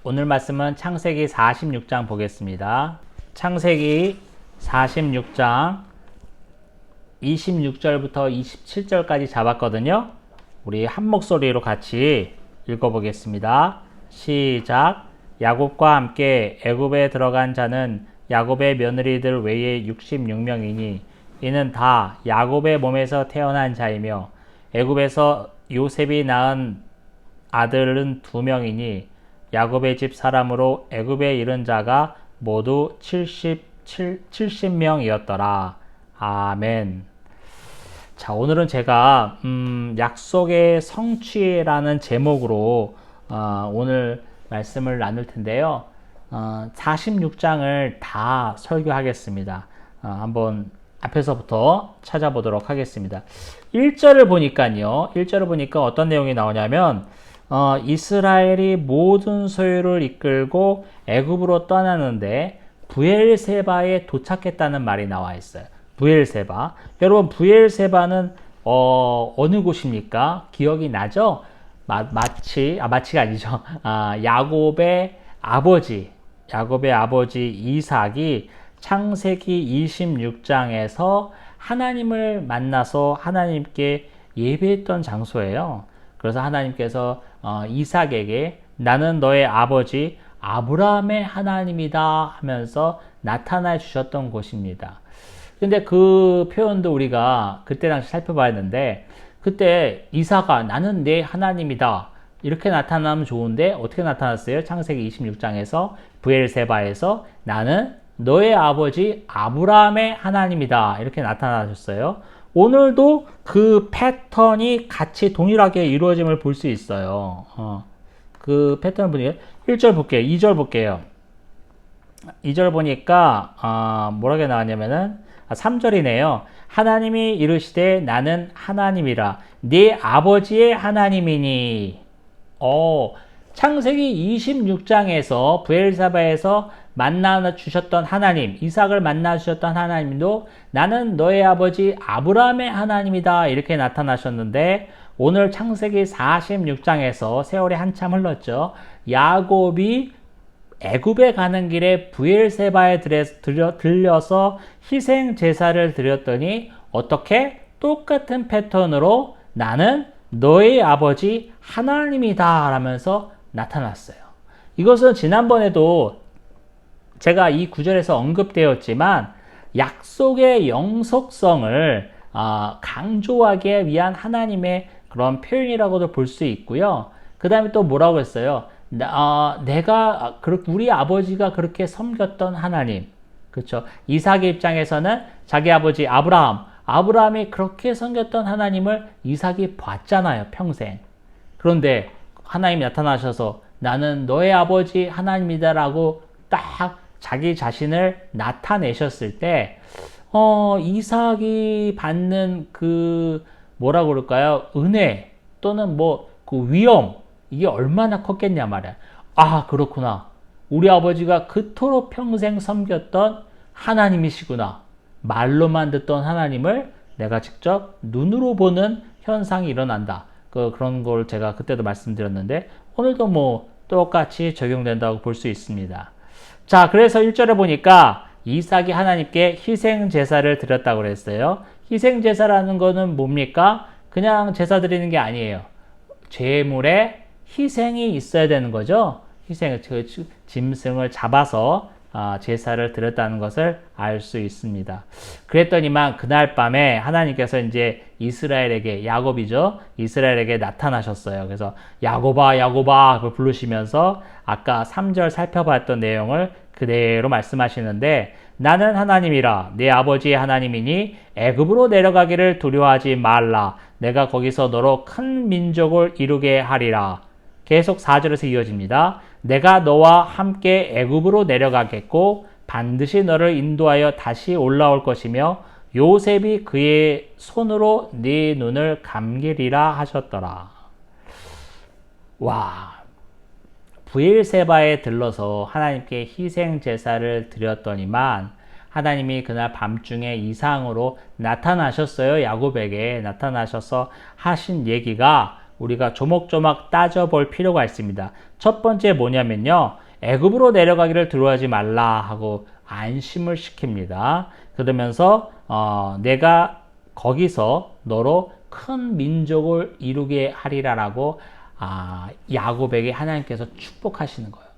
오늘 말씀은 창세기 46장 보겠습니다. 창세기 46장 26절부터 27절까지 잡았거든요. 우리 한 목소리로 같이 읽어보겠습니다. 시작. 야곱과 함께 애굽에 들어간 자는 야곱의 며느리들 외에 66명이니 이는 다 야곱의 몸에서 태어난 자이며 애굽에서 요셉이 낳은 아들은 2명이니 야곱의 집 사람으로 애굽에 이른 자가 모두 70명이었더라. 아멘. 자, 오늘은 제가 약속의 성취라는 제목으로 오늘 말씀을 나눌 텐데요. 46장을 다 설교하겠습니다. 한번 앞에서부터 찾아보도록 하겠습니다. 1절을 보니까요. 1절을 보니까 어떤 내용이 나오냐면 이스라엘이 모든 소유를 이끌고 애굽으로 떠나는데 브엘세바에 도착했다는 말이 나와 있어요. 브엘세바. 여러분, 브엘세바는 어느 곳입니까? 기억이 나죠? 마치가 아니죠. 야곱의 아버지 이삭이 창세기 26장에서 하나님을 만나서 하나님께 예배했던 장소예요. 그래서 하나님께서 이삭에게 나는 너의 아버지 아브라함의 하나님이다 하면서 나타나 주셨던 곳입니다. 근데 그 표현도 우리가 그때 당시 살펴봐야했는데, 그때 이삭아 나는 내 하나님이다 이렇게 나타나면 좋은데 어떻게 나타났어요? 창세기 26장에서 브엘세바에서 나는 너의 아버지 아브라함의 하나님이다 이렇게 나타나셨어요. 오늘도 그 패턴이 같이 동일하게 이루어짐을 볼 수 있어요. 그 패턴을 보니까 1절 볼게요. 2절 볼게요. 2절 보니까 뭐라고 나왔냐면은 3절이네요. 하나님이 이르시되 나는 하나님이라 네 아버지의 하나님이니. 창세기 26장에서 브엘사바에서 만나 주셨던 하나님, 이삭을 만나 주셨던 하나님도 나는 너의 아버지 아브라함의 하나님이다 이렇게 나타나셨는데, 오늘 창세기 46장에서 세월이 한참 흘렀죠. 야곱이 애굽에 가는 길에 브엘세바에 들려서 희생 제사를 드렸더니 어떻게? 똑같은 패턴으로 나는 너의 아버지 하나님이다 라면서 나타났어요. 이것은 지난번에도 제가 이 구절에서 언급되었지만 약속의 영속성을 강조하기 위한 하나님의 그런 표현이라고도 볼 수 있고요. 그 다음에 또 뭐라고 했어요? 우리 아버지가 그렇게 섬겼던 하나님, 그렇죠? 이삭의 입장에서는 자기 아버지 아브라함이 그렇게 섬겼던 하나님을 이삭이 봤잖아요, 평생. 그런데 하나님이 나타나셔서 나는 너의 아버지 하나님이다라고 딱 자기 자신을 나타내셨을 때, 이삭이 받는 그 뭐라고 그럴까요? 은혜 또는 그 위엄, 이게 얼마나 컸겠냐 말이야. 그렇구나. 우리 아버지가 그토록 평생 섬겼던 하나님이시구나. 말로만 듣던 하나님을 내가 직접 눈으로 보는 현상이 일어난다. 그런 걸 제가 그때도 말씀드렸는데, 오늘도 똑같이 적용된다고 볼 수 있습니다. 자, 그래서 1절에 보니까 이삭이 하나님께 희생 제사를 드렸다고 그랬어요. 희생 제사라는 거는 뭡니까? 그냥 제사 드리는 게 아니에요. 제물에 희생이 있어야 되는 거죠. 짐승을 잡아서 제사를 드렸다는 것을 알 수 있습니다. 그랬더니만 그날 밤에 하나님께서 이제 이스라엘에게, 야곱이죠. 이스라엘에게 나타나셨어요. 그래서 야곱아 그걸 부르시면서 아까 3절 살펴봤던 내용을 그대로 말씀하시는데, 나는 하나님이라 네 아버지의 하나님이니 애굽으로 내려가기를 두려워하지 말라. 내가 거기서 너로 큰 민족을 이루게 하리라. 계속 4절에서 이어집니다. 내가 너와 함께 애굽으로 내려가겠고 반드시 너를 인도하여 다시 올라올 것이며 요셉이 그의 손으로 네 눈을 감기리라 하셨더라. 와, 브엘세바에 들러서 하나님께 희생 제사를 드렸더니만 하나님이 그날 밤중에 이상으로 나타나셨어요. 야곱에게 나타나셔서 하신 얘기가 우리가 조목조목 따져볼 필요가 있습니다. 첫 번째 뭐냐면요. 애굽으로 내려가기를 두려워하지 말라 하고 안심을 시킵니다. 그러면서 내가 거기서 너로 큰 민족을 이루게 하리라라고 야곱에게 하나님께서 축복하시는 거예요.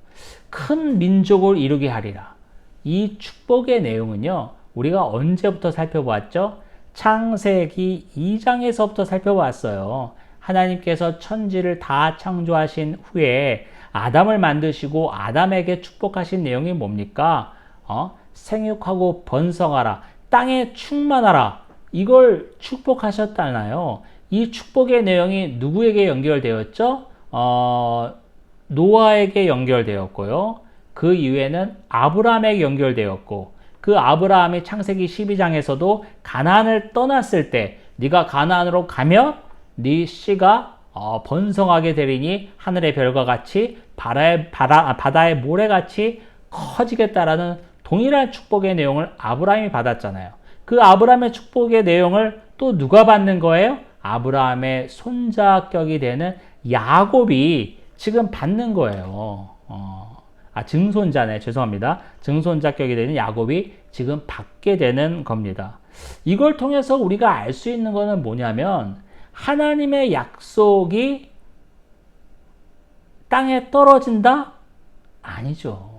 큰 민족을 이루게 하리라. 이 축복의 내용은요. 우리가 언제부터 살펴보았죠? 창세기 2장에서부터 살펴보았어요. 하나님께서 천지를 다 창조하신 후에 아담을 만드시고 아담에게 축복하신 내용이 뭡니까? 생육하고 번성하라. 땅에 충만하라. 이걸 축복하셨잖아요. 이 축복의 내용이 누구에게 연결되었죠? 노아에게 연결되었고요. 그 이후에는 아브라함에게 연결되었고, 그 아브라함이 창세기 12장에서도 가나안을 떠났을 때 네가 가나안으로 가면 네 씨가 번성하게 되리니 하늘의 별과 같이 바다의 모래같이 커지겠다라는 동일한 축복의 내용을 아브라함이 받았잖아요. 그 아브라함의 축복의 내용을 또 누가 받는 거예요? 아브라함의 손자격이 되는 야곱이 지금 받는 거예요. 증손자네. 죄송합니다. 증손자격이 되는 야곱이 지금 받게 되는 겁니다. 이걸 통해서 우리가 알 수 있는 것은 뭐냐면 하나님의 약속이 땅에 떨어진다? 아니죠.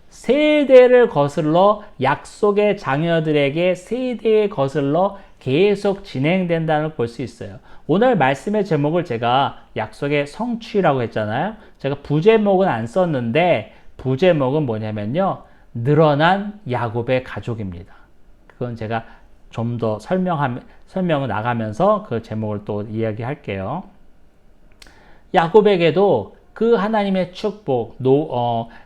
세대를 거슬러 약속의 자녀들에게 세대에 거슬러 계속 진행된다는 걸 볼 수 있어요. 오늘 말씀의 제목을 제가 약속의 성취라고 했잖아요. 제가 부제목은 안 썼는데 부제목은 뭐냐면요. 늘어난 야곱의 가족입니다. 그건 제가 좀 더 설명을 나가면서 그 제목을 또 이야기할게요. 야곱에게도 그 하나님의 축복,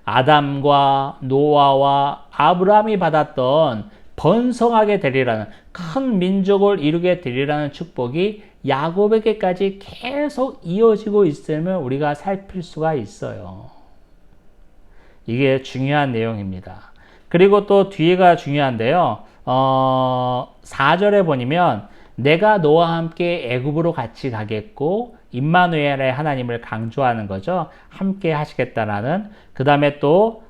아담과 노아와 아브라함이 받았던 번성하게 되리라는 큰 민족을 이루게 되리라는 축복이 야곱에게까지 계속 이어지고 있음을 우리가 살필 수가 있어요. 이게 중요한 내용입니다. 그리고 또 뒤에가 중요한데요. 4절에 보면 내가 너와 함께 애굽으로 같이 가겠고 임마누엘의 하나님을 강조하는 거죠. 함께 하시겠다라는. 그 다음에 또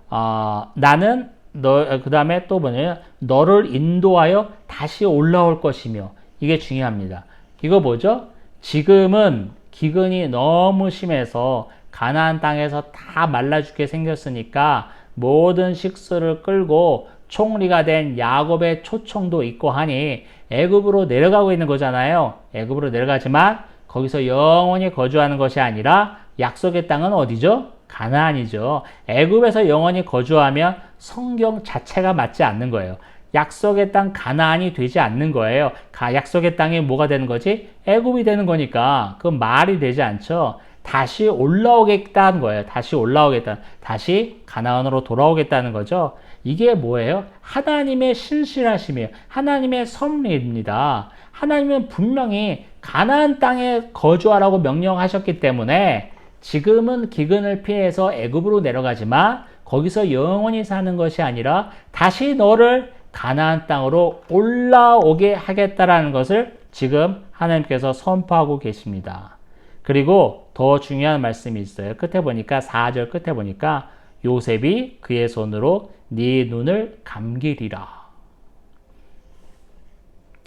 나는 그 다음에 또 뭐냐면 너를 인도하여 다시 올라올 것이며, 이게 중요합니다. 이거 뭐죠? 지금은 기근이 너무 심해서 가나안 땅에서 다 말라 죽게 생겼으니까 모든 식수를 끌고 총리가 된 야곱의 초청도 있고 하니 애굽으로 내려가고 있는 거잖아요. 애굽으로 내려가지만 거기서 영원히 거주하는 것이 아니라 약속의 땅은 어디죠? 가나안이죠. 애굽에서 영원히 거주하면 성경 자체가 맞지 않는 거예요. 약속의 땅 가나안이 되지 않는 거예요. 약속의 땅이 뭐가 되는 거지? 애굽이 되는 거니까 그 말이 되지 않죠. 다시 올라오겠다는 거예요. 다시 올라오겠다. 다시 가나안으로 돌아오겠다는 거죠. 이게 뭐예요? 하나님의 신실하심이에요. 하나님의 섭리입니다. 하나님은 분명히 가나안 땅에 거주하라고 명령하셨기 때문에 지금은 기근을 피해서 애굽으로 내려가지만 거기서 영원히 사는 것이 아니라 다시 너를 가나안 땅으로 올라오게 하겠다라는 것을 지금 하나님께서 선포하고 계십니다. 그리고 더 중요한 말씀이 있어요. 끝에 보니까 4절 끝에 보니까 요셉이 그의 손으로 네 눈을 감기리라.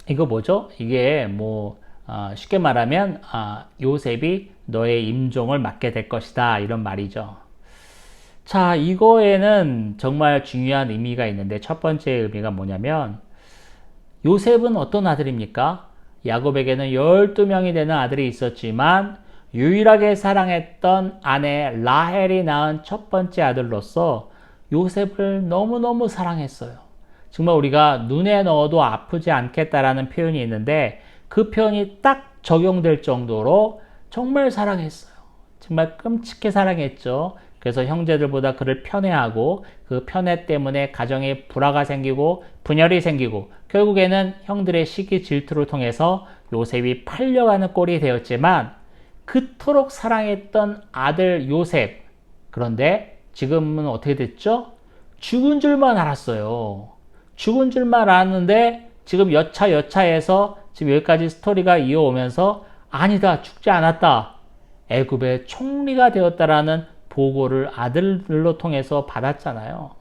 이거 뭐죠? 이게 쉽게 말하면 요셉이 너의 임종을 맡게 될 것이다, 이런 말이죠. 자, 이거에는 정말 중요한 의미가 있는데 첫 번째 의미가 뭐냐면 요셉은 어떤 아들입니까? 야곱에게는 12명이 되는 아들이 있었지만 유일하게 사랑했던 아내 라헬이 낳은 첫 번째 아들로서 요셉을 너무너무 사랑했어요. 정말 우리가 눈에 넣어도 아프지 않겠다라는 표현이 있는데 그 표현이 딱 적용될 정도로 정말 사랑했어요. 정말 끔찍하게 사랑했죠. 그래서 형제들보다 그를 편애하고 그 편애 때문에 가정에 불화가 생기고 분열이 생기고 결국에는 형들의 시기 질투를 통해서 요셉이 팔려가는 꼴이 되었지만 그토록 사랑했던 아들 요셉, 그런데 지금은 어떻게 됐죠? 죽은 줄만 알았어요. 죽은 줄만 알았는데 지금 여차여차해서 지금 여기까지 스토리가 이어오면서 아니다, 죽지 않았다. 애굽의 총리가 되었다라는 보고를 아들들로 통해서 받았잖아요.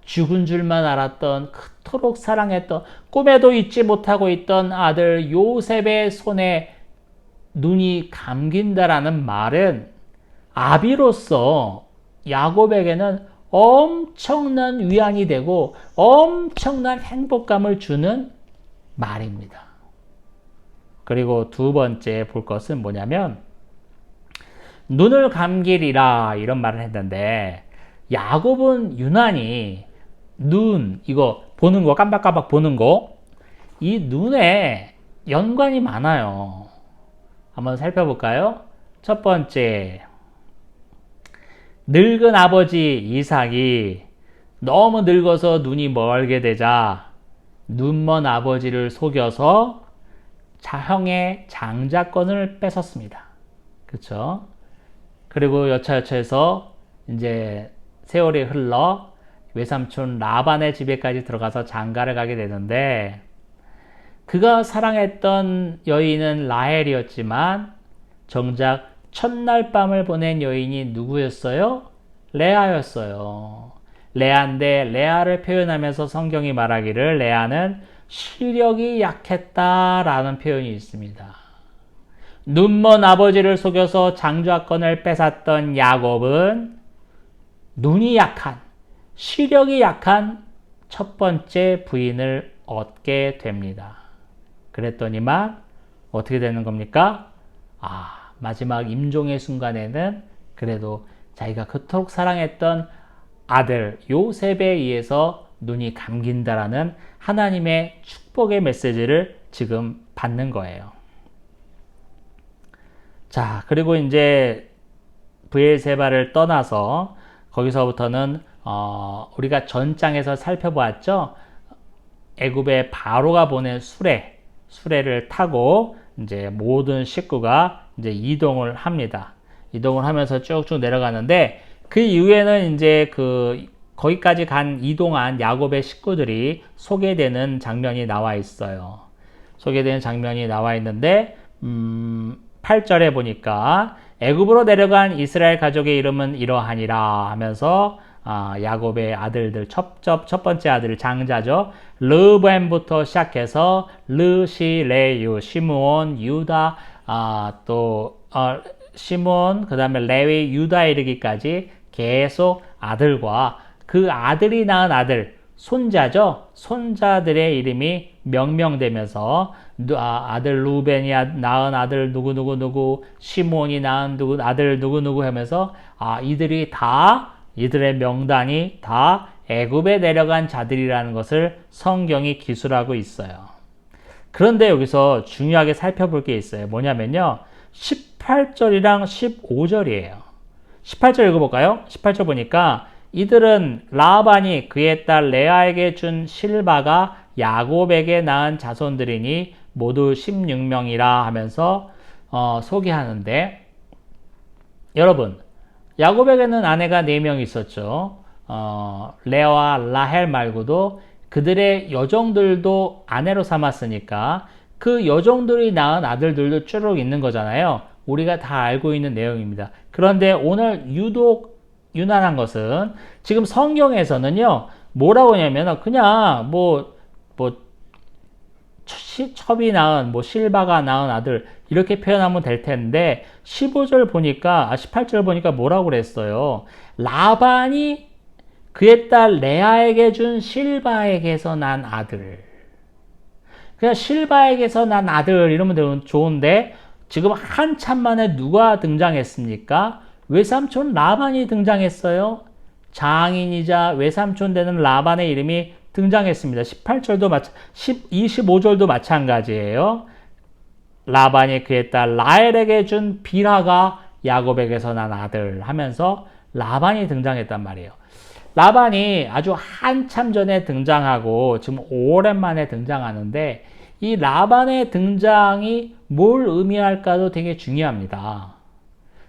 죽은 줄만 알았던, 그토록 사랑했던, 꿈에도 잊지 못하고 있던 아들 요셉의 손에 눈이 감긴다라는 말은 아비로서 야곱에게는 엄청난 위안이 되고 엄청난 행복감을 주는 말입니다. 그리고 두 번째 볼 것은 뭐냐면 눈을 감기리라 이런 말을 했는데, 야곱은 유난히 눈, 이거 보는 거, 깜박깜박 보는 거, 이 눈에 연관이 많아요. 한번 살펴볼까요? 첫 번째, 늙은 아버지 이삭이 너무 늙어서 눈이 멀게 되자 눈먼 아버지를 속여서 형의 장자권을 뺏었습니다. 그렇죠? 그리고 여차여차해서 이제 세월이 흘러 외삼촌 라반의 집에까지 들어가서 장가를 가게 되는데, 그가 사랑했던 여인은 라헬이었지만 정작 첫날 밤을 보낸 여인이 누구였어요? 레아였어요. 레아인데, 레아를 표현하면서 성경이 말하기를 레아는 시력이 약했다라는 표현이 있습니다. 눈먼 아버지를 속여서 장자권을 뺏었던 야곱은 눈이 약한, 시력이 약한 첫 번째 부인을 얻게 됩니다. 그랬더니만 어떻게 되는 겁니까? 마지막 임종의 순간에는 그래도 자기가 그토록 사랑했던 아들 요셉에 의해서 눈이 감긴다라는 하나님의 축복의 메시지를 지금 받는 거예요. 자, 그리고 이제 브엘세바를 떠나서 거기서부터는 우리가 전장에서 살펴보았죠. 애굽의 바로가 보낸 수레를 타고 이제 모든 식구가 이제 이동을 합니다. 이동을 하면서 쭉쭉 내려가는데, 그 이후에는 이제 거기까지 이동한 야곱의 식구들이 소개되는 장면이 나와 있어요. 소개되는 장면이 나와 있는데, 8절에 보니까 애굽으로 내려간 이스라엘 가족의 이름은 이러하니라 하면서 야곱의 아들들 첫 번째 아들 장자죠. 르벤부터 시작해서 르시, 레유, 시므온, 유다, 시므온, 그 다음에 레위, 유다에 이르기까지 계속 아들과 그 아들이 낳은 아들, 손자죠. 손자들의 이름이 명명되면서 아들 루벤이 낳은 아들 누구, 시므온이 낳은 아들 누구 하면서 이들의 명단이 다 애굽에 내려간 자들이라는 것을 성경이 기술하고 있어요. 그런데 여기서 중요하게 살펴볼 게 있어요. 뭐냐면요, 18절이랑 15절이에요. 18절 읽어볼까요? 18절 보니까 이들은 라반이 그의 딸 레아에게 준 실바가 야곱에게 낳은 자손들이니 모두 16명이라 하면서 소개하는데, 여러분, 야곱에게는 아내가 4명 있었죠. 레아와 라헬 말고도 그들의 여종들도 아내로 삼았으니까 그 여종들이 낳은 아들들도 쭈룩 있는 거잖아요. 우리가 다 알고 있는 내용입니다. 그런데 오늘 유독 유난한 것은 지금 성경에서는요, 뭐라고 하냐면 그냥 첩이 낳은 실바가 낳은 아들 이렇게 표현하면 될 텐데, 18절 보니까 뭐라고 그랬어요? 라반이 그의 딸 레아에게 준 실바에게서 난 아들. 그냥 실바에게서 난 아들 이러면 좋은데, 지금 한참 만에 누가 등장했습니까? 외삼촌 라반이 등장했어요. 장인이자 외삼촌 되는 라반의 이름이 등장했습니다. 25절도 마찬가지예요. 라반이 그의 딸 라헬에게 준 빌하가 야곱에게서 난 아들 하면서 라반이 등장했단 말이에요. 라반이 아주 한참 전에 등장하고 지금 오랜만에 등장하는데, 이 라반의 등장이 뭘 의미할까도 되게 중요합니다.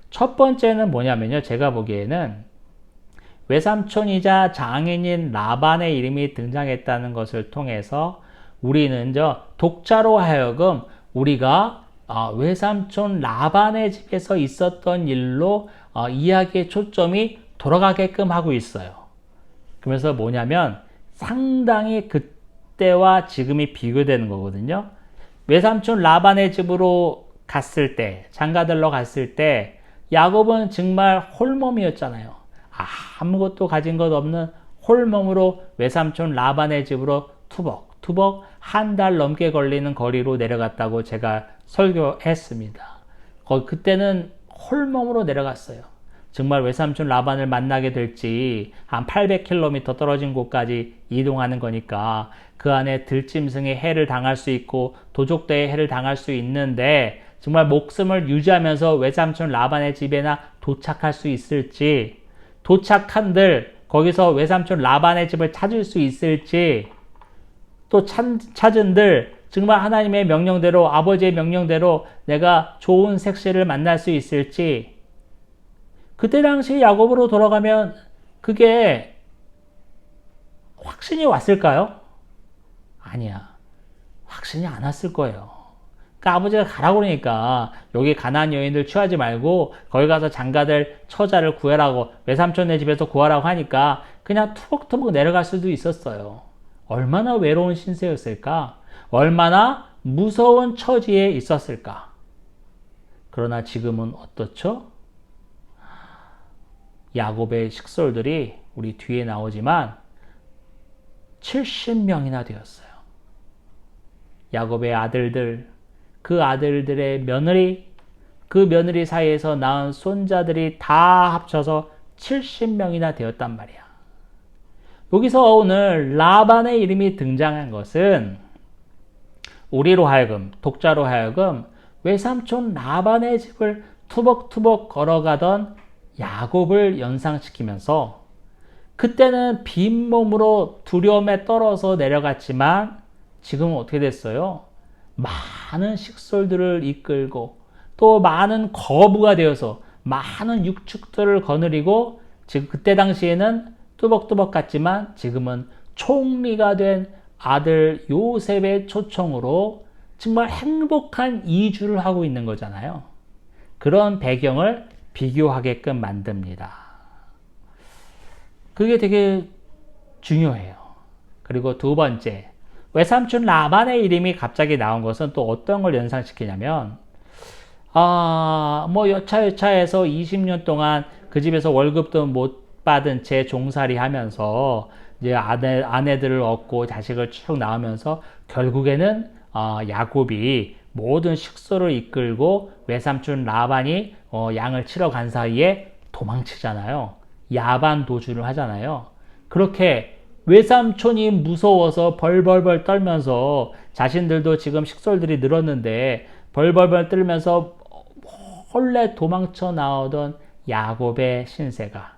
첫 번째는 뭐냐면요, 제가 보기에는 외삼촌이자 장인인 라반의 이름이 등장했다는 것을 통해서 우리는 독자로 하여금 우리가 외삼촌 라반의 집에서 있었던 일로 이야기의 초점이 돌아가게끔 하고 있어요. 그러면서 뭐냐면 상당히 그때와 지금이 비교되는 거거든요. 외삼촌 라반의 집으로 갔을 때, 장가들러 갔을 때 야곱은 정말 홀몸이었잖아요. 아무것도 가진 것 없는 홀몸으로 외삼촌 라반의 집으로 투벅투벅 한 달 넘게 걸리는 거리로 내려갔다고 제가 설교했습니다. 그때는 홀몸으로 내려갔어요. 정말 외삼촌 라반을 만나게 될지 한 800km 떨어진 곳까지 이동하는 거니까 그 안에 들짐승의 해를 당할 수 있고 도적대의 해를 당할 수 있는데 정말 목숨을 유지하면서 외삼촌 라반의 집에나 도착할 수 있을지, 도착한들 거기서 외삼촌 라반의 집을 찾을 수 있을지, 또 찾은들 정말 하나님의 명령대로, 아버지의 명령대로 내가 좋은 색시를 만날 수 있을지, 그때 당시 야곱으로 돌아가면 그게 확신이 왔을까요? 아니야. 확신이 안 왔을 거예요. 그러니까 아버지가 가라고 그러니까 여기 가나안 여인들 취하지 말고 거기 가서 장가들 처자를 구해라고, 외삼촌네 집에서 구하라고 하니까 그냥 투벅투벅 내려갈 수도 있었어요. 얼마나 외로운 신세였을까? 얼마나 무서운 처지에 있었을까? 그러나 지금은 어떻죠? 야곱의 식솔들이 우리 뒤에 나오지만 70명이나 되었어요. 야곱의 아들들, 그 아들들의 며느리, 그 며느리 사이에서 낳은 손자들이 다 합쳐서 70명이나 되었단 말이야. 여기서 오늘 라반의 이름이 등장한 것은 우리로 하여금, 독자로 하여금 외삼촌 라반의 집을 투벅투벅 걸어가던 야곱을 연상시키면서, 그때는 빈몸으로 두려움에 떨어서 내려갔지만 지금은 어떻게 됐어요? 많은 식솔들을 이끌고 또 많은 거부가 되어서 많은 육축들을 거느리고, 지금 그때 당시에는 뚜벅뚜벅 갔지만 지금은 총리가 된 아들 요셉의 초청으로 정말 행복한 이주를 하고 있는 거잖아요. 그런 배경을 비교하게끔 만듭니다. 그게 되게 중요해요. 그리고 두 번째, 외삼촌 라반의 이름이 갑자기 나온 것은 또 어떤 걸 연상시키냐면, 여차여차해서 20년 동안 그 집에서 월급도 못 받은 채 종살이 하면서 이제 아내들을 얻고 자식을 쭉 낳으면서 결국에는 야곱이 모든 식소를 이끌고 외삼촌 라반이 양을 치러 간 사이에 도망치잖아요. 야반 도주를 하잖아요. 그렇게 외삼촌이 무서워서 벌벌벌 떨면서, 자신들도 지금 식솔들이 늘었는데 벌벌벌 떨면서 홀래 도망쳐 나오던 야곱의 신세가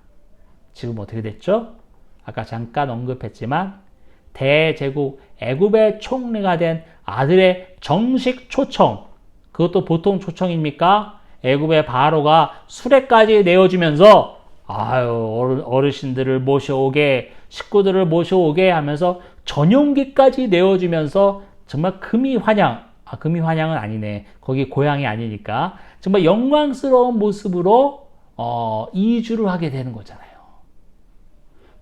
지금 어떻게 됐죠? 아까 잠깐 언급했지만 대제국 애굽의 총리가 된 아들의 정식 초청, 그것도 보통 초청입니까? 애굽의 바로가 수레까지 내어주면서 어르신들을 모셔오게, 식구들을 모셔오게 하면서 전용기까지 내어주면서 정말 금이 환영, 금이 환영은 아니네, 거기 고향이 아니니까 정말 영광스러운 모습으로 이주를 하게 되는 거잖아요.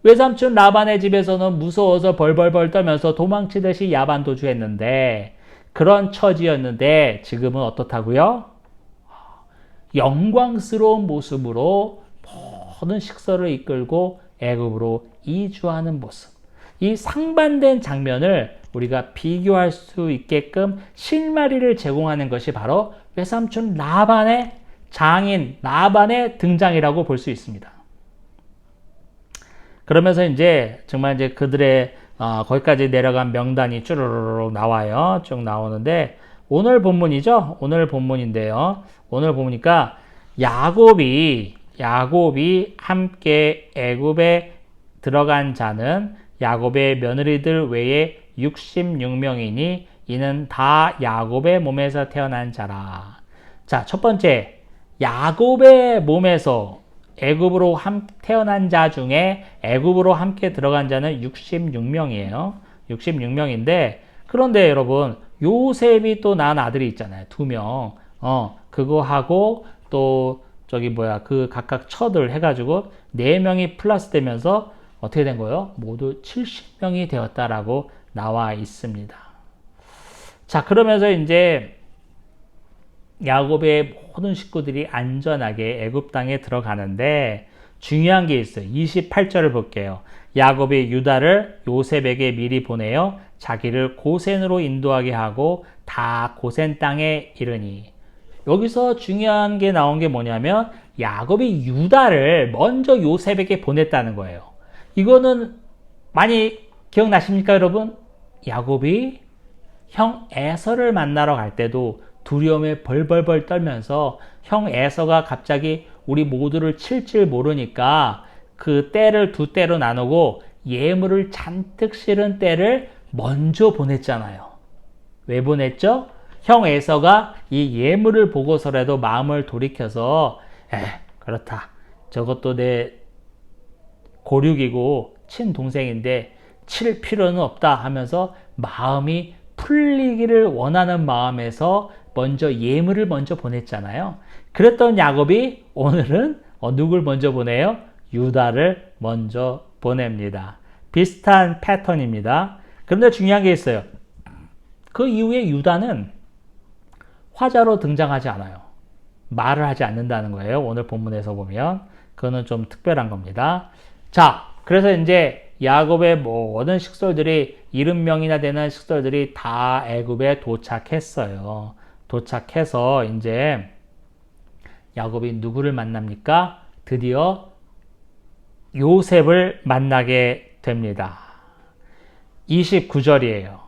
외삼촌 라반의 집에서는 무서워서 벌벌벌 떨면서 도망치듯이 야반 도주했는데, 그런 처지였는데 지금은 어떻다고요? 영광스러운 모습으로 모든 식서를 이끌고 애굽으로 이주하는 모습. 이 상반된 장면을 우리가 비교할 수 있게끔 실마리를 제공하는 것이 바로 외삼촌 라반의 장인 라반의 등장이라고 볼 수 있습니다. 그러면서 이제 정말 이제 그들의 거기까지 내려간 명단이 쭈르르륵 나와요. 쭉 나오는데 오늘 본문이죠. 오늘 본문인데요. 오늘 보니까 야곱이 함께 애굽에 들어간 자는 야곱의 며느리들 외에 66명이니 이는 다 야곱의 몸에서 태어난 자라. 자, 첫 번째, 야곱의 몸에서 애굽으로 태어난 자 중에 애굽으로 함께 들어간 자는 66명이에요. 66명인데, 그런데 여러분, 요셉이 또 낳은 아들이 있잖아요. 2명. 그거 하고 또 저기 뭐야 그 각각 처들 해가지고 4명이 플러스 되면서 어떻게 된 거예요? 모두 70명이 되었다라고 나와 있습니다. 자, 그러면서 이제 야곱의 모든 식구들이 안전하게 애굽 땅에 들어가는데 중요한 게 있어요. 28절을 볼게요. 야곱이 유다를 요셉에게 미리 보내어 자기를 고센으로 인도하게 하고 다 고센 땅에 이르니, 여기서 중요한 게 나온 게 뭐냐면 야곱이 유다를 먼저 요셉에게 보냈다는 거예요. 이거는 많이 기억나십니까, 여러분? 야곱이 형 에서를 만나러 갈 때도 두려움에 벌벌벌 떨면서 형 에서가 갑자기 우리 모두를 칠 줄 모르니까 그 떼를 2떼로 나누고 예물을 잔뜩 실은 떼를 먼저 보냈잖아요. 왜 보냈죠? 형 에서가 이 예물을 보고서라도 마음을 돌이켜서 그렇다. 저것도 내 고륙이고 친동생인데 칠 필요는 없다 하면서 마음이 풀리기를 원하는 마음에서 먼저 예물을 먼저 보냈잖아요. 그랬던 야곱이 오늘은 누굴 먼저 보내요? 유다를 먼저 보냅니다. 비슷한 패턴입니다. 그런데 중요한 게 있어요. 그 이후에 유다는 화자로 등장하지 않아요. 말을 하지 않는다는 거예요. 오늘 본문에서 보면 그거는 좀 특별한 겁니다. 자, 그래서 이제 야곱의 모든 식솔들이 70명이나 되는 식솔들이 다 애굽에 도착했어요. 도착해서 이제 야곱이 누구를 만납니까? 드디어 요셉을 만나게 됩니다. 29절이에요.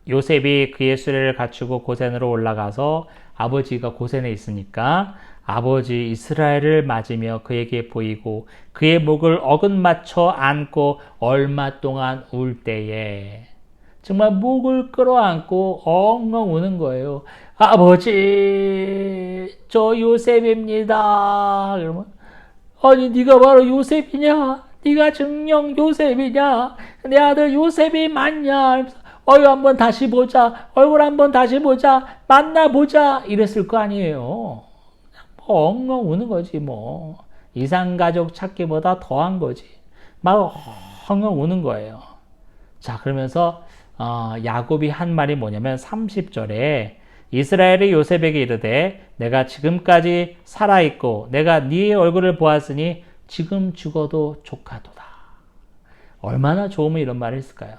요셉이 그의 수레를 갖추고 고센으로 올라가서 아버지가 고센에 있으니까 아버지 이스라엘을 맞으며 그에게 보이고 그의 목을 어긋맞춰 안고 얼마 동안 울 때에 정말 목을 끌어안고 엉엉 우는 거예요. 아버지, 저 요셉입니다. 그러면 아니 네가 바로 요셉이냐? 네가 증령 요셉이냐? 내 아들 요셉이 맞냐? 얼굴 한번 다시 보자. 얼굴 한번 다시 보자. 만나보자. 이랬을 거 아니에요. 엉엉 우는 거지 뭐. 이상가족 찾기보다 더한 거지. 막 엉엉 우는 거예요. 자, 그러면서 야곱이 한 말이 뭐냐면 30절에 이스라엘이 요셉에게 이르되 내가 지금까지 살아있고 내가 네 얼굴을 보았으니 지금 죽어도 족하도다. 얼마나 좋으면 이런 말을 했을까요?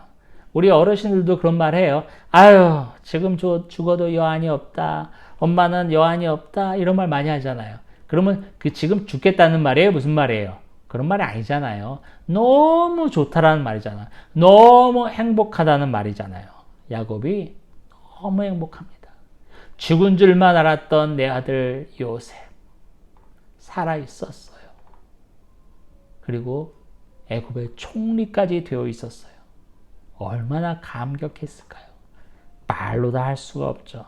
우리 어르신들도 그런 말 해요. 아유, 지금 죽어도 여한이 없다. 엄마는 여한이 없다. 이런 말 많이 하잖아요. 그러면 그 지금 죽겠다는 말이에요? 무슨 말이에요? 그런 말이 아니잖아요. 너무 좋다라는 말이잖아요. 너무 행복하다는 말이잖아요. 야곱이 너무 행복합니다. 죽은 줄만 알았던 내 아들 요셉 살아 있었어요. 그리고 애굽의 총리까지 되어 있었어요. 얼마나 감격했을까요? 말로 다 할 수가 없죠.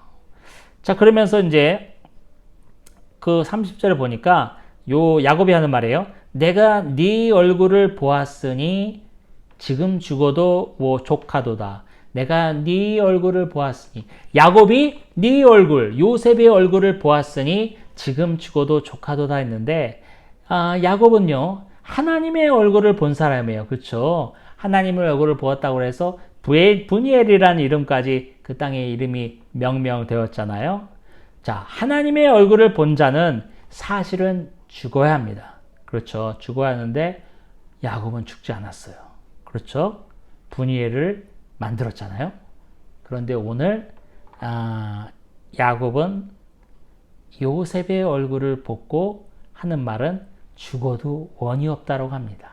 자, 그러면서 이제 그 30절을 보니까 요 야곱이 하는 말이에요. 내가 네 얼굴을 보았으니 지금 죽어도 뭐 족하도다. 내가 네 얼굴을 보았으니, 야곱이 네 얼굴, 요셉의 얼굴을 보았으니 지금 죽어도 족하도다 했는데, 야곱은요 하나님의 얼굴을 본 사람이에요. 그렇죠? 하나님의 얼굴을 보았다고 해서 분이엘이라는 이름까지 그 땅의 이름이 명명되었잖아요. 자, 하나님의 얼굴을 본 자는 사실은 죽어야 합니다. 그렇죠? 죽어야 하는데 야곱은 죽지 않았어요. 그렇죠? 분이엘을 만들었잖아요. 그런데 오늘 야곱은 요셉의 얼굴을 보고 하는 말은 죽어도 원이 없다고 합니다.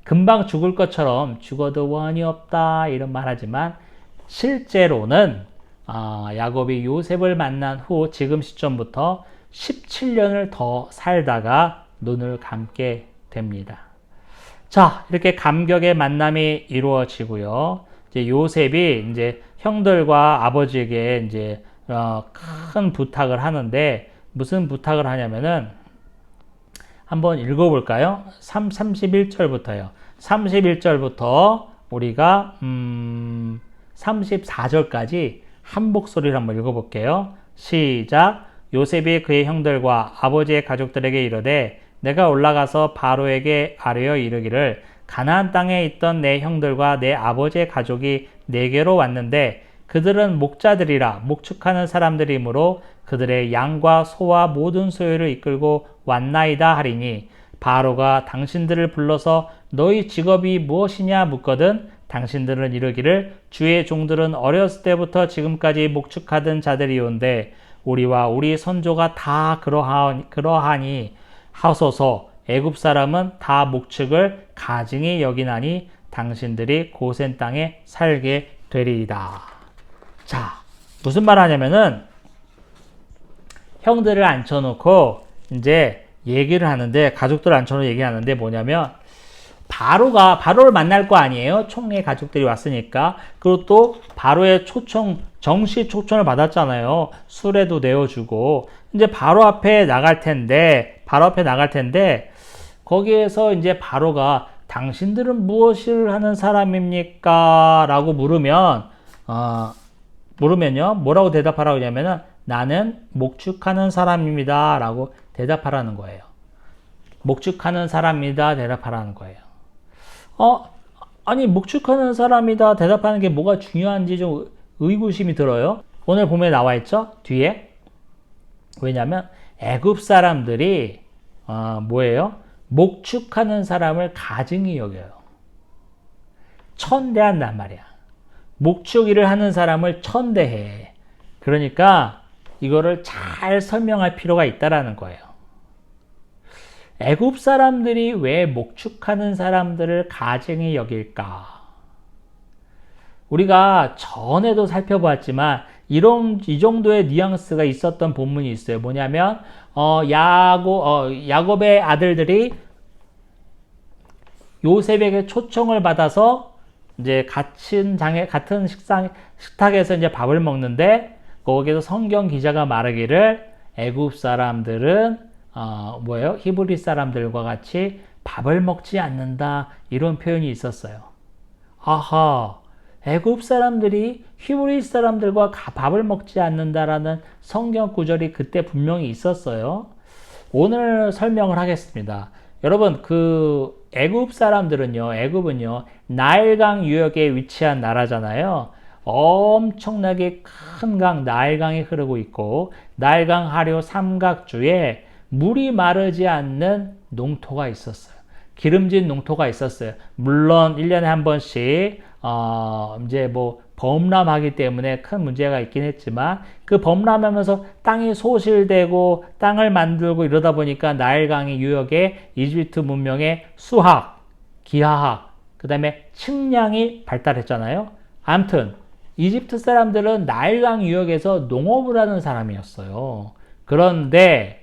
금방 죽을 것처럼 죽어도 원이 없다 이런 말하지만 실제로는 야곱이 요셉을 만난 후 지금 시점부터 17년을 더 살다가 눈을 감게 됩니다. 자, 이렇게 감격의 만남이 이루어지고요. 이제 요셉이 이제 형들과 아버지에게 이제 큰 부탁을 하는데 무슨 부탁을 하냐면은 한번 읽어볼까요? 31절부터요. 31절부터 우리가 34절까지 한 목소리를 한번 읽어볼게요. 시작. 요셉이 그의 형들과 아버지의 가족들에게 이르되 내가 올라가서 바로에게 아뢰어 이르기를 가나안 땅에 있던 내 형들과 내 아버지의 가족이 내게로 왔는데 그들은 목자들이라 목축하는 사람들이므로 그들의 양과 소와 모든 소유를 이끌고 왔나이다 하리니 바로가 당신들을 불러서 너희 직업이 무엇이냐 묻거든 당신들은 이르기를 주의 종들은 어렸을 때부터 지금까지 목축하던 자들이온데 우리와 우리 선조가 다 그러하니 하소서. 애굽 사람은 다 목축을 가증히 여기나니 당신들이 고센 땅에 살게 되리이다. 자, 무슨 말 하냐면은 형들을 앉혀놓고 이제 얘기를 하는데 가족들을 앉혀놓고 얘기하는데 뭐냐면 바로를 만날 거 아니에요. 총리의 가족들이 왔으니까. 그리고 또 바로의 정시 초청을 받았잖아요. 수레도 내어주고 이제 바로 앞에 나갈 텐데 거기에서 이제 바로가 당신들은 무엇을 하는 사람입니까? 라고 물으면요 뭐라고 대답하라고 하냐면은 나는 목축하는 사람입니다 라고 대답하라는 거예요. 목축하는 사람입니다 대답하라는 거예요. 아니 목축하는 사람이다 대답하는 게 뭐가 중요한지 좀 의구심이 들어요. 오늘 보면 나와 있죠 뒤에. 왜냐면 애굽 사람들이 뭐예요? 목축하는 사람을 가증히 여겨요. 천대한단 말이야. 목축 일을 하는 사람을 천대해. 그러니까 이거를 잘 설명할 필요가 있다라는 거예요. 애굽 사람들이 왜 목축하는 사람들을 가증히 여길까? 우리가 전에도 살펴보았지만 이 정도의 뉘앙스가 있었던 본문이 있어요. 뭐냐면 야곱의 아들들이 요셉에게 초청을 받아서 이제 같은 식탁에서 이제 밥을 먹는데 거기서 성경 기자가 말하기를 애굽 사람들은 히브리 사람들과 같이 밥을 먹지 않는다 이런 표현이 있었어요. 아하, 애굽 사람들이 히브리 사람들과 밥을 먹지 않는다라는 성경 구절이 그때 분명히 있었어요. 오늘 설명을 하겠습니다. 여러분 애굽은요 나일강 유역에 위치한 나라잖아요. 엄청나게 큰 강 나일강이 흐르고 있고 나일강 하류 삼각주에 물이 마르지 않는 농토가 있었어요. 기름진 농토가 있었어요. 물론 1년에 한 번씩 이제 뭐 범람하기 때문에 큰 문제가 있긴 했지만 그 범람하면서 땅이 소실되고 땅을 만들고 이러다 보니까 나일강의 유역에 이집트 문명의 수학, 기하학, 그 다음에 측량이 발달했잖아요. 아무튼 이집트 사람들은 나일강 유역에서 농업을 하는 사람이었어요. 그런데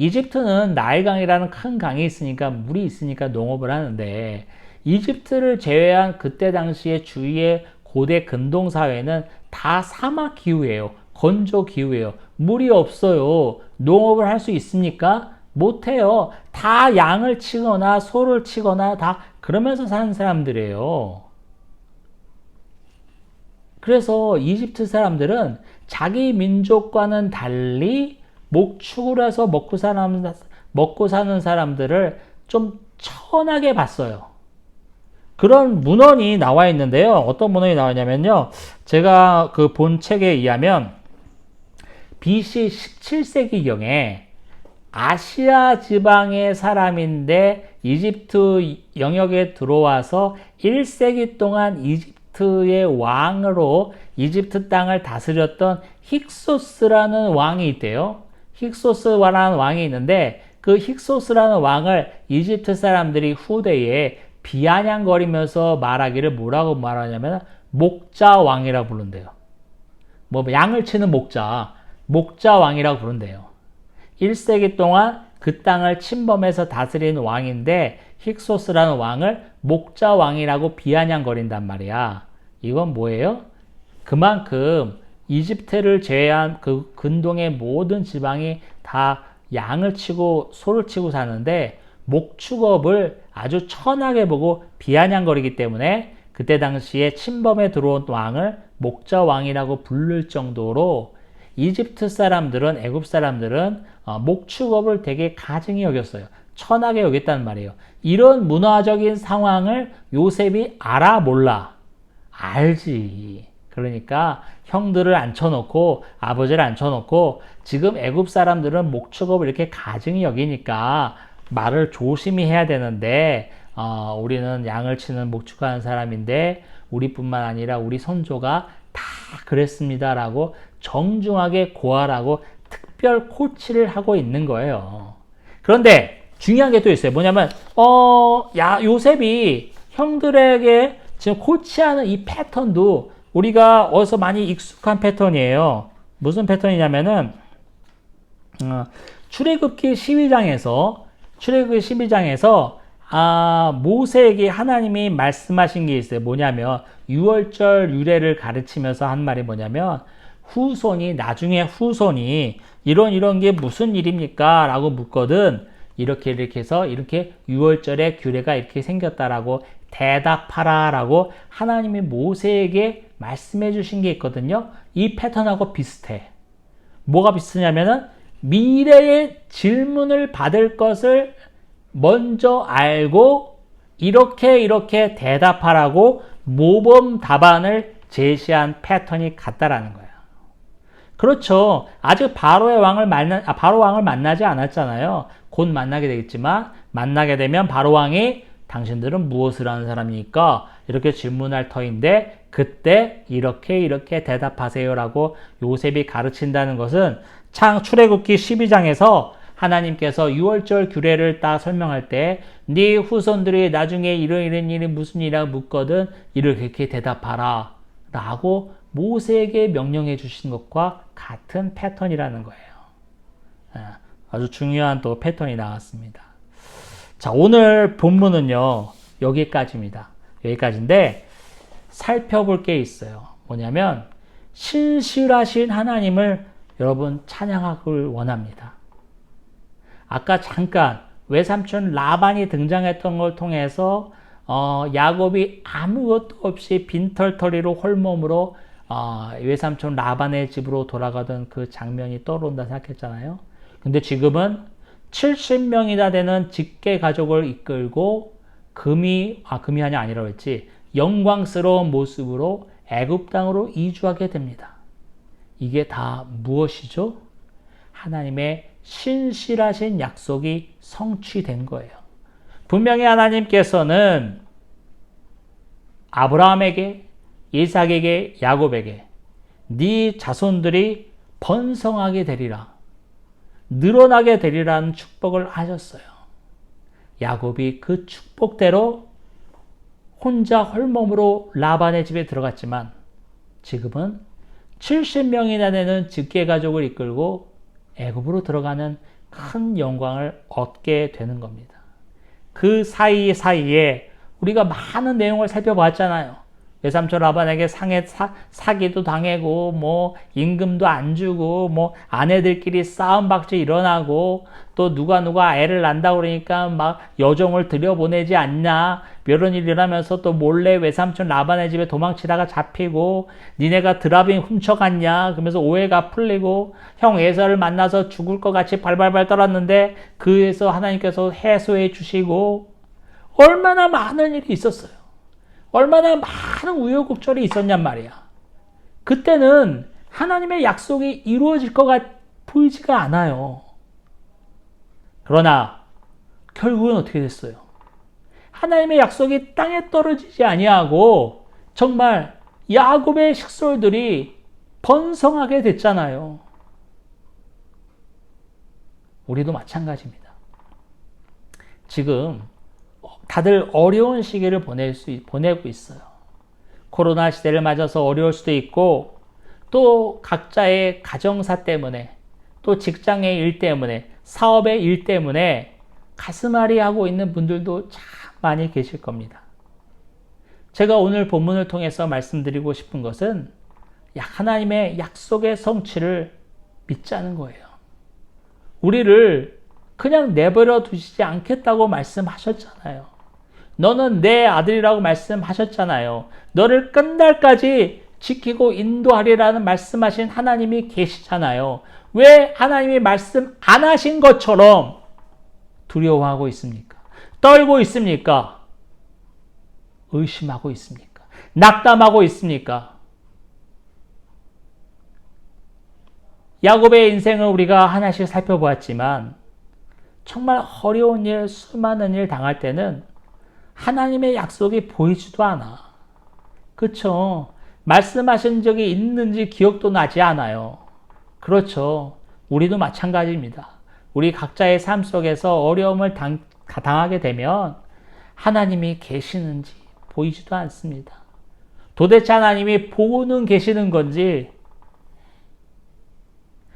이집트는 나일강이라는 큰 강이 있으니까 물이 있으니까 농업을 하는데 이집트를 제외한 그때 당시에 주위의 고대 근동 사회는 다 사막 기후예요. 건조 기후예요. 물이 없어요. 농업을 할 수 있습니까? 못해요. 다 양을 치거나 소를 치거나 다 그러면서 사는 사람들이에요. 그래서 이집트 사람들은 자기 민족과는 달리 목축을 해서 먹고 사는 사람들을 좀 천하게 봤어요. 그런 문헌이 나와 있는데요. 어떤 문헌이 나오냐면요. 제가 그 본 책에 의하면 BC 17세기경에 아시아 지방의 사람인데 이집트 영역에 들어와서 1세기 동안 이집트의 왕으로 이집트 땅을 다스렸던 힉소스라는 왕이 있대요. 힉소스라는 왕이 있는데 그 힉소스라는 왕을 이집트 사람들이 후대에 비아냥거리면서 말하기를 뭐라고 말하냐면 목자왕이라고 부른대요. 뭐 양을 치는 목자왕이라고 부른대요. 1세기 동안 그 땅을 침범해서 다스리는 왕인데 힉소스라는 왕을 목자왕이라고 비아냥거린단 말이야. 이건 뭐예요? 그만큼 이집트를 제외한 그 근동의 모든 지방이 다 양을 치고 소를 치고 사는데 목축업을 아주 천하게 보고 비아냥거리기 때문에 그때 당시에 침범에 들어온 왕을 목자왕이라고 부를 정도로 이집트 사람들은, 애굽 사람들은 목축업을 되게 가증히 여겼어요. 천하게 여겼다는 말이에요. 이런 문화적인 상황을 요셉이 알아 몰라? 알지. 그러니까 형들을 앉혀놓고 아버지를 앉혀놓고 지금 애굽 사람들은 목축업을 이렇게 가증히 여기니까 말을 조심히 해야 되는데 우리는 양을 치는 목축하는 사람인데 우리뿐만 아니라 우리 선조가 다 그랬습니다 라고 정중하게 고하라고 특별 코치를 하고 있는 거예요. 그런데 중요한 게 또 있어요. 뭐냐면 요셉이 형들에게 지금 코치하는 이 패턴도 우리가 어디서 많이 익숙한 패턴이에요. 무슨 패턴이냐면은 출애굽기 12장에서 모세에게 하나님이 말씀하신 게 있어요. 뭐냐면 유월절 유래를 가르치면서 한 말이 뭐냐면 나중에 후손이 이런 게 무슨 일입니까? 라고 묻거든. 이렇게 해서 이렇게 유월절의 규례가 이렇게 생겼다라고 대답하라 라고 하나님이 모세에게 말씀해 주신 게 있거든요. 이 패턴하고 비슷해. 뭐가 비슷하냐면은 미래의 질문을 받을 것을 먼저 알고 이렇게 대답하라고 모범 답안을 제시한 패턴이 같다라는 거예요. 그렇죠. 아직 바로 왕을 만나지 않았잖아요. 곧 만나게 되겠지만 만나게 되면 바로 왕이 당신들은 무엇을 하는 사람이니까 이렇게 질문할 터인데 그때 이렇게 대답하세요라고 요셉이 가르친다는 것은 출애굽기 12장에서 하나님께서 유월절 규례를 딱 설명할 때 네 후손들이 나중에 이런 일이 무슨 일이라고 묻거든 이렇게 대답하라 라고 모세에게 명령해 주신 것과 같은 패턴이라는 거예요. 아주 중요한 또 패턴이 나왔습니다. 자, 오늘 본문은요 여기까지입니다. 여기까지인데 살펴볼 게 있어요. 뭐냐면 신실하신 하나님을 여러분 찬양하길 원합니다. 아까 잠깐 외삼촌 라반이 등장했던 걸 통해서 야곱이 아무것도 없이 빈털터리로 홀몸으로 외삼촌 라반의 집으로 돌아가던 그 장면이 떠오른다 생각했잖아요. 근데 지금은 70명이나 되는 직계 가족을 이끌고 금이 아니라고 했지. 영광스러운 모습으로 애굽 땅으로 이주하게 됩니다. 이게 다 무엇이죠? 하나님의 신실하신 약속이 성취된 거예요. 분명히 하나님께서는 아브라함에게, 이삭에게, 야곱에게 네 자손들이 번성하게 되리라, 늘어나게 되리라는 축복을 하셨어요. 야곱이 그 축복대로 혼자 홀몸으로 라반의 집에 들어갔지만 지금은 70명이나 되는 직계가족을 이끌고 애굽으로 들어가는 큰 영광을 얻게 되는 겁니다. 그 사이에 우리가 많은 내용을 살펴봤잖아요. 외삼촌 라반에게 사기도 당하고 뭐 임금도 안 주고 뭐 아내들끼리 싸움박질 일어나고 또 누가 애를 낳는다고 그러니까 막 여종을 들여보내지 않냐 이런 일이 일어나면서 또 몰래 외삼촌 라반의 집에 도망치다가 잡히고 니네가 드라빈 훔쳐갔냐 그러면서 오해가 풀리고 형 에서를 만나서 죽을 것 같이 발발발 떨었는데 그에서 하나님께서 해소해 주시고 얼마나 많은 일이 있었어요. 얼마나 많은 우여곡절이 있었냔 말이야. 그때는 하나님의 약속이 이루어질 것 보이지가 않아요. 그러나 결국은 어떻게 됐어요? 하나님의 약속이 땅에 떨어지지 아니하고 정말 야곱의 식솔들이 번성하게 됐잖아요. 우리도 마찬가지입니다. 지금 다들 어려운 시기를 보내고 있어요. 코로나 시대를 맞아서 어려울 수도 있고 또 각자의 가정사 때문에 또 직장의 일 때문에 사업의 일 때문에 가슴앓이 하고 있는 분들도 참 많이 계실 겁니다. 제가 오늘 본문을 통해서 말씀드리고 싶은 것은 하나님의 약속의 성취를 믿자는 거예요. 우리를 그냥 내버려 두시지 않겠다고 말씀하셨잖아요. 너는 내 아들이라고 말씀하셨잖아요. 너를 끝날까지 지키고 인도하리라는 말씀하신 하나님이 계시잖아요. 왜 하나님이 말씀 안 하신 것처럼 두려워하고 있습니까? 떨고 있습니까? 의심하고 있습니까? 낙담하고 있습니까? 야곱의 인생을 우리가 하나씩 살펴보았지만 정말 어려운 일, 수많은 일 당할 때는 하나님의 약속이 보이지도 않아. 그렇죠? 말씀하신 적이 있는지 기억도 나지 않아요. 그렇죠. 우리도 마찬가지입니다. 우리 각자의 삶 속에서 어려움을 당하게 되면 하나님이 계시는지 보이지도 않습니다. 도대체 하나님이 보고는 계시는 건지,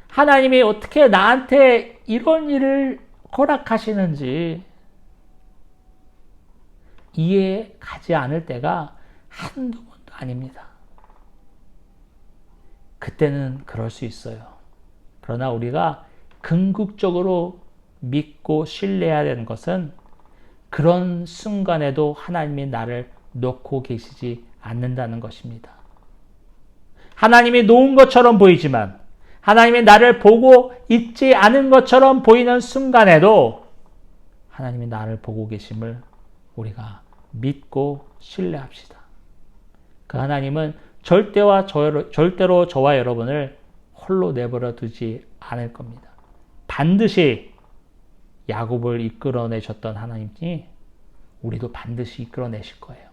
하나님이 어떻게 나한테 이런 일을 허락하시는지 이해 가지 않을 때가 한두 번도 아닙니다. 그때는 그럴 수 있어요. 그러나 우리가 궁극적으로 믿고 신뢰해야 되는 것은 그런 순간에도 하나님이 나를 놓고 계시지 않는다는 것입니다. 하나님이 놓은 것처럼 보이지만 하나님이 나를 보고 있지 않은 것처럼 보이는 순간에도 하나님이 나를 보고 계심을 우리가 믿고 신뢰합시다. 그 하나님은 절대로 저와 여러분을 홀로 내버려 두지 않을 겁니다. 반드시 야곱을 이끌어내셨던 하나님이 우리도 반드시 이끌어내실 거예요.